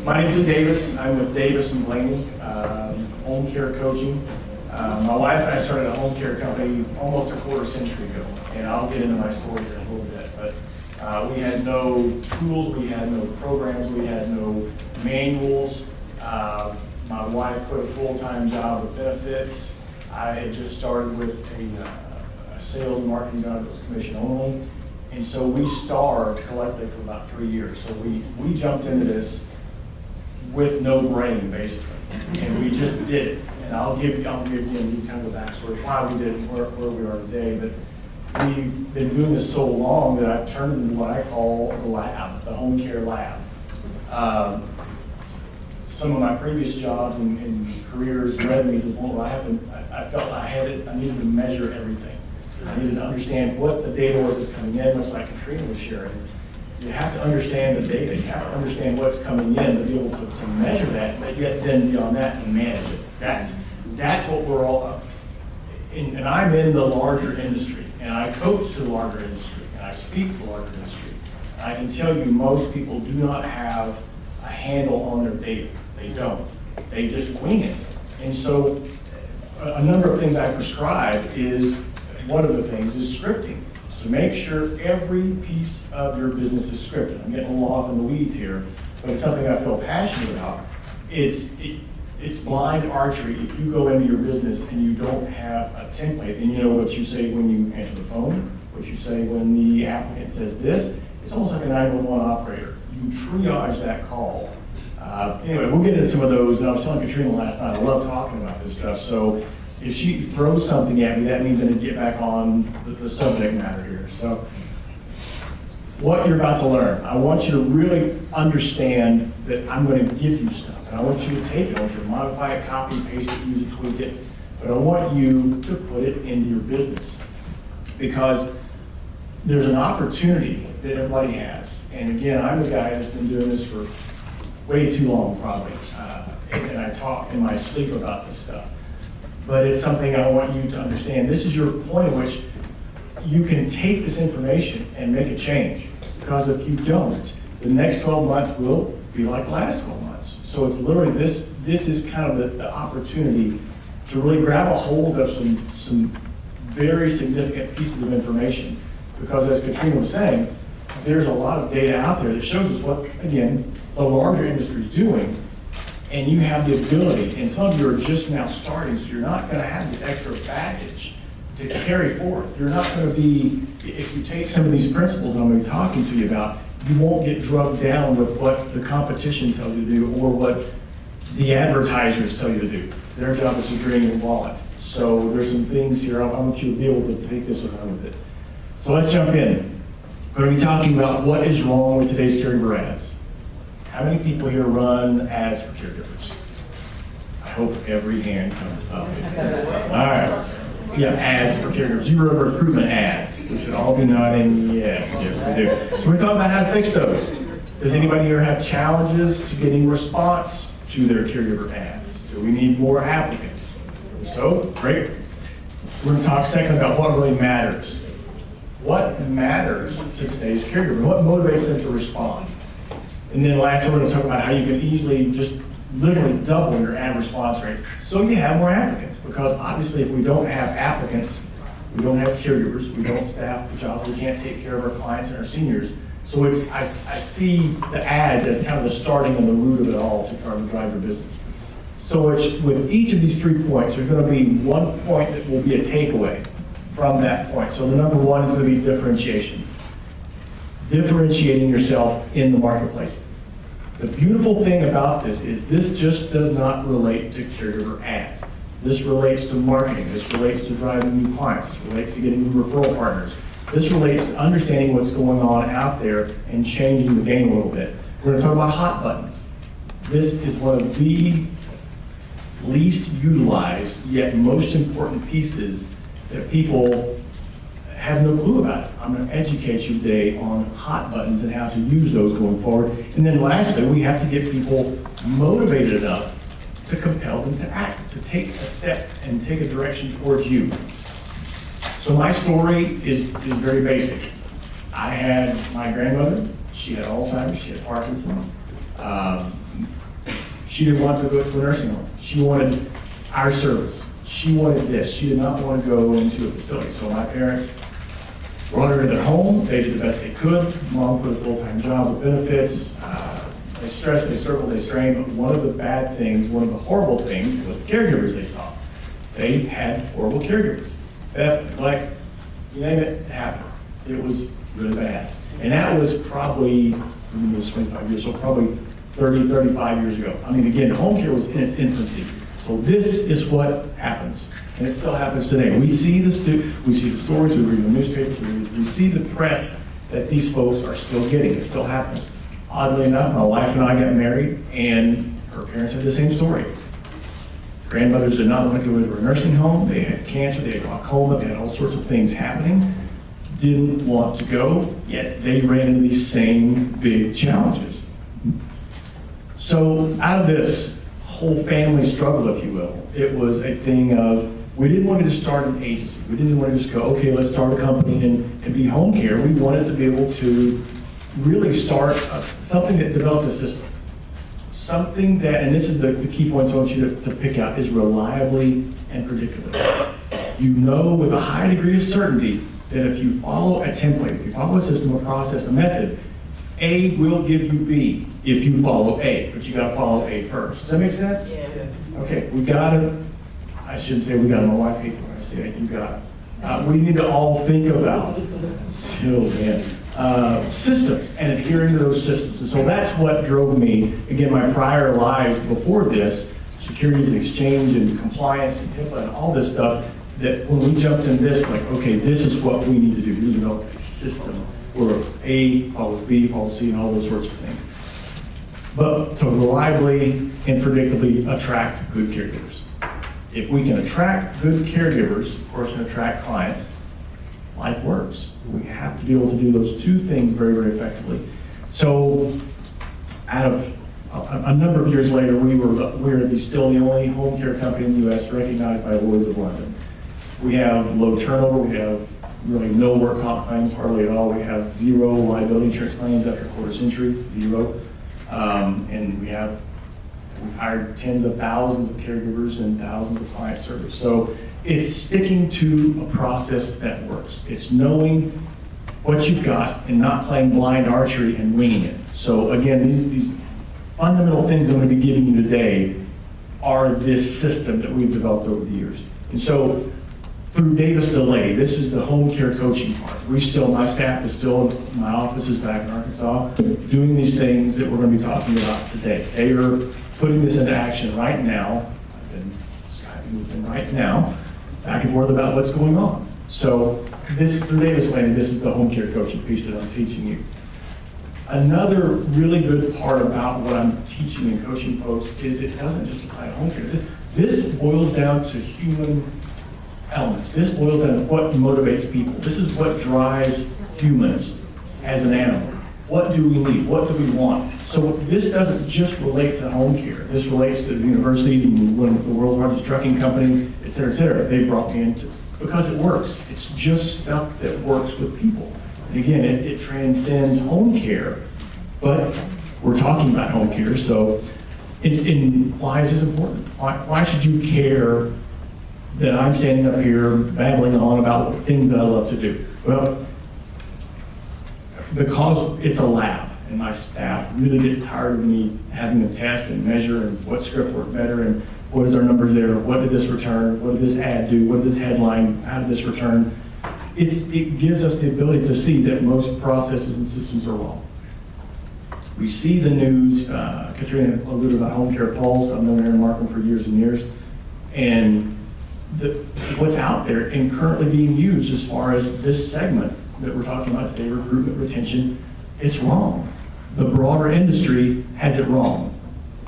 My name is Lee Davis. I'm with Davis and Blaney, home care coaching. My wife and I started a home care company almost a quarter century ago, and I'll get into my story here in a little bit. But we had no tools, we had no programs, we had no manuals. My wife put a full-time job with benefits. I had just started with a sales and marketing job that was commission only. And so we starved collectively for about 3 years. So we jumped into this with no brain, basically, and we just did it. And I'll give you kind of a backstory of why we did it and where we are today. But we've been doing this so long that I've turned into what I call the lab, the home care lab. Some of my previous jobs and careers led me to the point where I felt I needed to measure everything. I needed to understand what the data was that's coming in, much like Katrina was sharing. You have to understand the data. You have to understand what's coming in to be able to measure that, but yet then beyond that to manage it. That's what we're all about. And I'm in the larger industry, and I coach to the larger industry, and I speak to the larger industry. And I can tell you most people do not have a handle on their data. They don't. They just wing it. And so a number of things I prescribe is, one of the things is scripting. To make sure every piece of your business is scripted. I'm getting a little off in the weeds here, but it's something I feel passionate about. It's blind archery if you go into your business and you don't have a template, and you know what you say when you answer the phone, what you say when the applicant says this. It's almost like a 911 operator. You triage that call. Anyway, we'll get into some of those, and I was telling Katrina last night, I love talking about this stuff, so if she throws something at me, that means I need to get back on the subject matter here. So what you're about to learn, I want you to really understand that I'm going to give you stuff. And I want you to take it, I want you to modify it, copy, paste it, use it, tweak it. But I want you to put it into your business. Because there's an opportunity that everybody has. And again, I'm the guy that's been doing this for way too long, probably. And I talk in my sleep about this stuff. But it's something I want you to understand. This is your point at which you can take this information and make a change. Because if you don't, the next 12 months will be like the last 12 months. So it's literally this is kind of the opportunity to really grab a hold of some very significant pieces of information. Because as Katrina was saying, there's a lot of data out there that shows us what, again, the larger industry is doing. And you have the ability, and some of you are just now starting, so you're not going to have this extra baggage to carry forward. You're not going to be, if you take some of these principles that I'm going to be talking to you about, you won't get drugged down with what the competition tells you to do or what the advertisers tell you to do. Their job is to drain your wallet. So there's some things here, I want you to be able to take this around with it. So let's jump in. We're going to be talking about what is wrong with today's caregiver ads. How many people here run ads for caregivers? I hope every hand comes up. All right. Yeah, ads for caregivers. You run recruitment ads. We should all be nodding yes, we do. So we're talking about how to fix those. Does anybody here have challenges to getting response to their caregiver ads? Do we need more applicants? So, great. We're going to talk second about what really matters. What matters to today's caregiver? What motivates them to respond? And then lastly, we're going to talk about how you can easily just literally double your ad response rates so you have more applicants. Because obviously if we don't have applicants, we don't have caregivers, we don't staff the jobs, we can't take care of our clients and our seniors. So I see the ads as kind of the starting and the root of it all to try to drive your business. So with each of these 3 points, there's going to be one point that will be a takeaway from that point. So the number one is going to be differentiation. Differentiating yourself in the marketplace. The beautiful thing about this is this just does not relate to caregiver ads. This relates to marketing. This relates to driving new clients. This relates to getting new referral partners. This relates to understanding what's going on out there and changing the game a little bit. We're going to talk about hot buttons. This is one of the least utilized yet most important pieces that people have no clue about it. I'm going to educate you today on hot buttons and how to use those going forward. And then lastly, we have to get people motivated enough to compel them to act, to take a step and take a direction towards you. So my story is very basic. I had my grandmother, she had Alzheimer's, she had Parkinson's. She didn't want to go to a nursing home. She wanted our service. She wanted this. She did not want to go into a facility. So my parents brought her into their home. They did the best they could. Mom put a full-time job with benefits. They stressed, they struggled, they strained. But one of the bad things, one of the horrible things was the caregivers they saw. They had horrible caregivers. Theft, neglect, you name it, it happened. It was really bad. And that was probably, it was 25 years, so probably 30, 35 years ago. I mean, again, home care was in its infancy. So this is what happens. And it still happens today. We see the stories, we read the newspapers, we see the press that these folks are still getting. It still happens. Oddly enough, my wife and I got married, and her parents had the same story. Grandmothers did not want to go into a nursing home. They had cancer, they had glaucoma, they had all sorts of things happening. Didn't want to go, yet they ran into these same big challenges. So out of this whole family struggle, if you will, it was a thing of, we didn't want to just start an agency. We didn't want to just go, okay, let's start a company and be home care. We wanted to be able to really start something that developed a system. Something that, and this is the key points I want you to pick out, is reliably and predictably. You know with a high degree of certainty that if you follow a template, if you follow a system, a process, a method, A will give you B if you follow A, but you gotta follow A first. Does that make sense? Yeah. Okay, I shouldn't say we got it, my wife hates it when I say it, you got it. We need to all think about, systems and adhering to those systems. And so that's what drove me, again, my prior life before this, securities and exchange and compliance and HIPAA and all this stuff, that when we jumped in this, like, okay, this is what we need to do. We need to develop a system where A follows B, follows C, and all those sorts of things. But to reliably and predictably attract good caregivers. If we can attract good caregivers, of course, and attract clients, life works. We have to be able to do those two things very, very effectively. So out of a number of years later, we're still the only home care company in the U.S. recognized by Lloyd's of London. We have low turnover. We have really no work comp claims, hardly at all. We have zero liability insurance claims after a quarter century, zero. And we've hired tens of thousands of caregivers and thousands of client servers. So it's sticking to a process that works. It's knowing what you've got and not playing blind archery and winging it. So again, these fundamental things I'm going to be giving you today are this system that we've developed over the years. And so through Davis Delay, this is the home care coaching part. My staff is still, my office is back in Arkansas, doing these things that we're going to be talking about today. They are putting this into action right now. I've been Skyping with them right now, back and forth about what's going on. So through Davis Delay, this is the home care coaching piece that I'm teaching you. Another really good part about what I'm teaching and coaching folks is it doesn't just apply to home care. This boils down to human elements. This boils down to what motivates people. This is what drives humans as an animal. What do we need? What do we want? So this doesn't just relate to home care. This relates to the universities and the world's largest trucking company, et cetera, et cetera. They brought me into because it works. It's just stuff that works with people. And again, it transcends home care, but we're talking about home care, so why is this important? Why should you care that I'm standing up here babbling on about things that I love to do? Well, because it's a lab, and my staff really gets tired of me having to test and measure and what script worked better and what is our numbers there, what did this return, what did this ad do, what did this headline, how did this return? It gives us the ability to see that most processes and systems are wrong. We see the news, Katrina alluded about Home Care Pulse, I've known Aaron Markham for years and years, and what's out there and currently being used as far as this segment that we're talking about today, recruitment, retention, it's wrong. The broader industry has it wrong.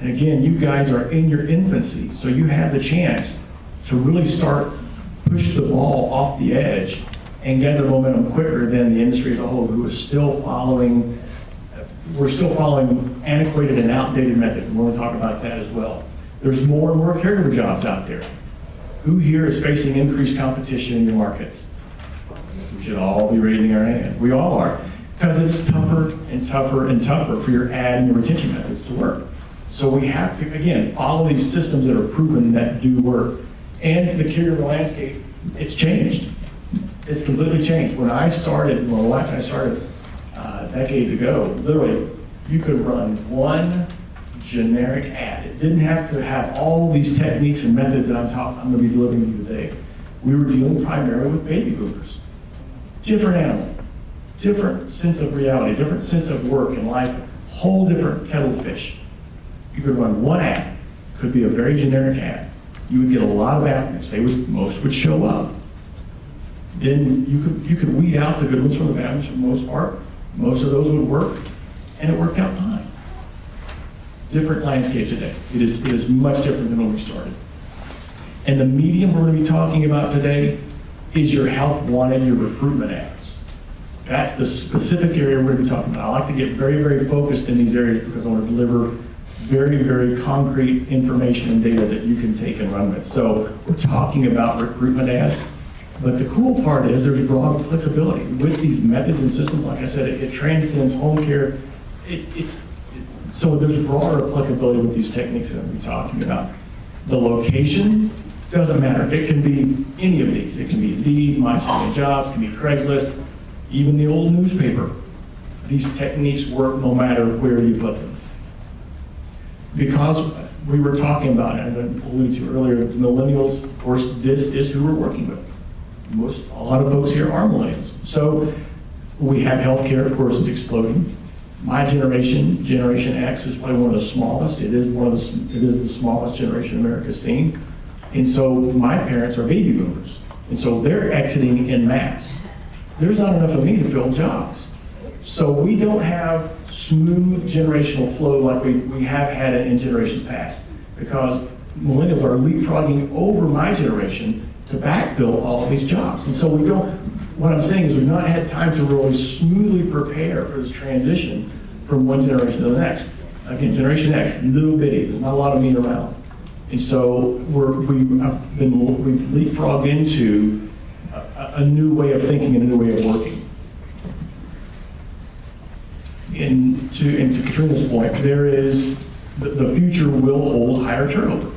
And again, you guys are in your infancy, so you have the chance to really push the ball off the edge and gather momentum quicker than the industry as a whole, who is still following, we're still following antiquated and outdated methods, and we're going to talk about that as well. There's more and more caregiver jobs out there. Who here is facing increased competition in your markets? We should all be raising our hands. We all are. because it's tougher and tougher and tougher for your ad and your retention methods to work. So we have to, again, follow these systems that are proven that do work. And the caregiver landscape, it's changed. It's completely changed. When I started, my wife and I started decades ago, literally, you could run one generic ad. It didn't have to have all these techniques and methods that I'm going to be delivering to you today. We were dealing primarily with baby boomers. Different animal, different sense of reality, different sense of work and life, whole different kettle of fish. You could run one ad, could be a very generic ad. You would get a lot of applicants. Most would show up. Then you could weed out the good ones from the bad ones for the most part. Most of those would work, and it worked out fine. Different landscape today. It is much different than when we started. And the medium we're going to be talking about today is your health wanted, your recruitment ads. That's the specific area we're going to be talking about. I like to get very, very focused in these areas because I want to deliver very, very concrete information and data that you can take and run with. So we're talking about recruitment ads. But the cool part is there's broad applicability. With these methods and systems, like I said, it transcends home care. So there's broader applicability with these techniques that we'll be talking about. The location doesn't matter. It can be any of these. It can be Indeed, My City Jobs, it can be Craigslist, even the old newspaper. These techniques work no matter where you put them. Because we were talking about, and I alluded to earlier, millennials, of course, this is who we're working with. A lot of folks here are millennials. So we have healthcare, of course, is exploding. My generation, Generation X, is probably one of the smallest. It is the smallest generation America's seen. And so my parents are baby boomers. And so they're exiting en masse. There's not enough of me to fill jobs. So we don't have smooth generational flow like we have had in generations past, because millennials are leapfrogging over my generation to backfill all of these jobs. And so what I'm saying is we've not had time to really smoothly prepare for this transition from one generation to the next. Again, Generation X, little bitty, there's not a lot of meat around. And so we've leapfrogged into a new way of thinking and a new way of working. And to Katrina's point, the future will hold higher turnover.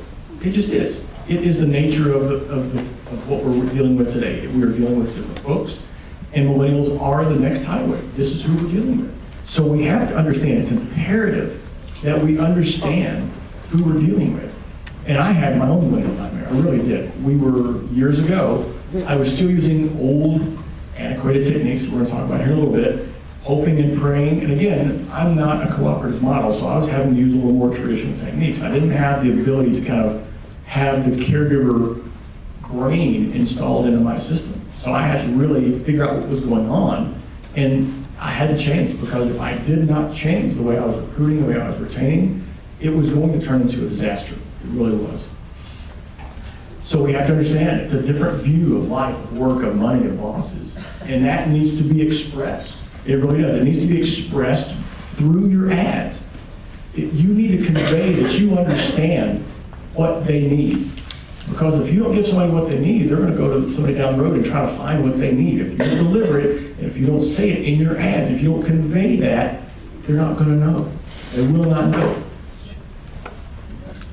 It just is. It is the nature of what we're dealing with today. We are dealing with different folks, and millennials are the next highway. This is who we're dealing with. So we have to understand, it's imperative that we understand who we're dealing with. And I had my own millennial nightmare, I really did. We were, years ago, I was still using old, antiquated techniques that we're going to talk about here in a little bit, hoping and praying. And again, I'm not a cooperative model, so I was having to use a little more traditional techniques. I didn't have the ability to kind of have the caregiver brain installed into my system. So I had to really figure out what was going on, and I had to change, because if I did not change the way I was recruiting, the way I was retaining, it was going to turn into a disaster. It really was. So we have to understand it's a different view of life, of work, of money, of bosses, and that needs to be expressed. It really does. It needs to be expressed through your ads. You need to convey that you understand what they need. Because if you don't give somebody what they need, they're going to go to somebody down the road and try to find what they need. If you don't deliver it, and if you don't say it in your ads, if you don't convey that, they're not going to know. They will not know.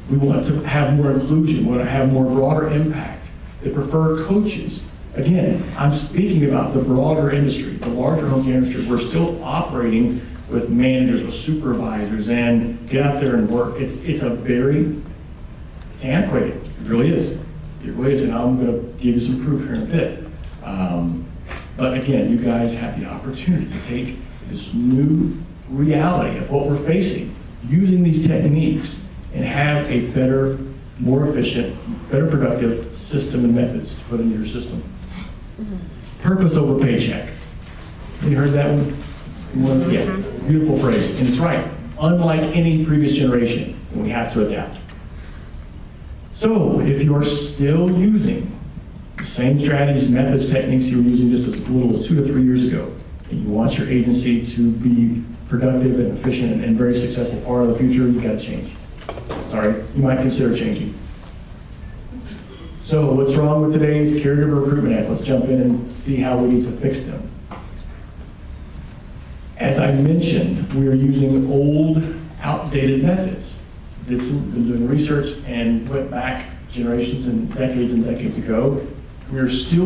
We want to have more inclusion. We want to have more broader impact. They prefer coaches. Again, I'm speaking about the broader industry, the larger home care industry. We're still operating with managers, with supervisors, and get out there and work. It's antiquated. It really is. It really is, and I'm going to give you some proof here in a bit. But again, you guys have the opportunity to take this new reality of what we're facing, using these techniques, and have a better, more efficient, better productive system and methods to put into your system. Purpose over paycheck. You heard that one? Once again, beautiful phrase, and it's right. Unlike any previous generation, we have to adapt. So if you're still using the same strategies, methods, techniques you were using just as little as 2 to 3 years ago, and you want your agency to be productive and efficient and very successful far in the future, you got to change. Sorry, you might consider changing. So what's wrong with today's caregiver recruitment ads? Let's jump in and see how we need to fix them. As I mentioned, we are using old, outdated methods. This been doing research and went back generations and decades ago. We are still